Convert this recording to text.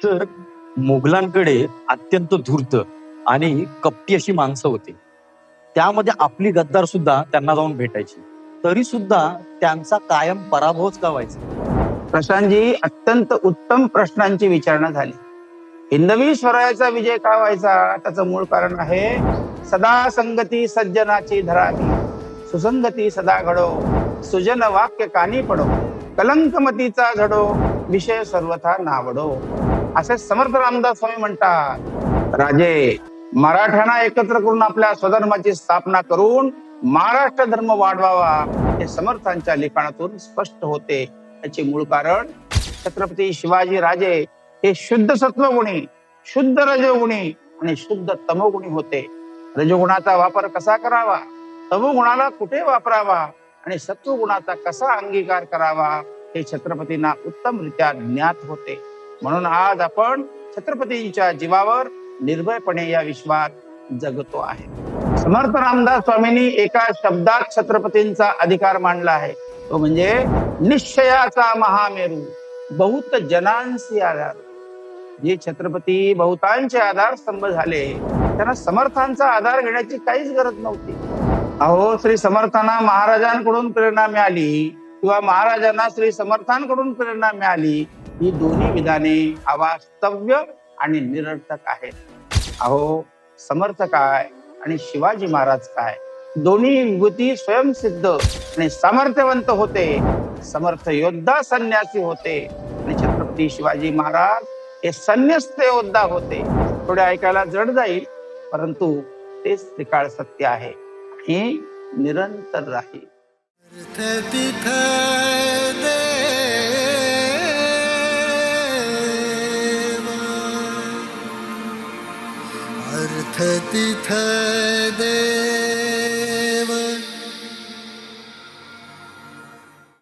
Sir, मोगलांकडे अत्यंत धूर्त आणि कपटी अशी माणसं होती. त्यामध्ये आपली गद्दार सुद्धा त्यांना जाऊन भेटायची. तरी सुद्धा त्यांचा कायम पराभवच का व्हायचा? प्रशांतजी, अत्यंत उत्तम प्रश्नांची विचारणा झाली. हिंदवी स्वरायाचा विजय का व्हायचा त्याचं मूळ कारण आहे सदा संगती सज्जनाची धरावी, सुसंगती सदा घडो, सुजन वाक्य कानी पडो, कलंकमतीचा घडो, विषय सर्वथा नावडो, असे समर्थ रामदास स्वामी म्हणतात. राजे, मराठ्यांना एकत्र करून आपल्या स्वधर्माची स्थापना करून महाराष्ट्र धर्म वाढवावा हे समर्थांच्या लिखाणातून स्पष्ट होते. याचे मूळ कारण छत्रपती शिवाजी राजे हे शुद्ध सत्वगुणी, शुद्ध रजोगुणी आणि शुद्ध तमोगुणी होते. रजोगुणाचा वापर कसा करावा, तमोगुणाला कुठे वापरावा आणि सत्वगुणाचा कसा अंगीकार करावा हे छत्रपतींना उत्तमरित्या ज्ञात होते. म्हणून आज आपण छत्रपतींच्या जीवावर निर्भयपणे या विश्वात जगतो आहे. समर्थ रामदास स्वामींनी एका शब्दात छत्रपतींचा अधिकार मांडला आहे, तो म्हणजे निश्चयाचा महामेरू, बहुत जनांसी आधार. जे छत्रपती बहुतांचे आधारस्तंभ झाले त्यांना समर्थांचा आधार घेण्याची काहीच गरज नव्हती. अहो, श्री समर्थांना महाराजांकडून प्रेरणा मिळाली किंवा महाराजांना श्री समर्थांकडून प्रेरणा मिळाली, ही दोन्ही विधाने अवास्तव्य आणि निरर्थक आहेत. अहो, समर्थ काय आणि शिवाजी महाराज काय, दोन्ही विभूती स्वयंसिद्ध आणि सामर्थ्यवंत होते. समर्थ योद्धा संन्यासी होते आणि छत्रपती शिवाजी महाराज हे संन्यस्त योद्धा होते. थोडे ऐकायला जड जाईल, परंतु तेच त्रिकाळ सत्य आहे आणि निरंतर राहील. अर्थ तिथ दे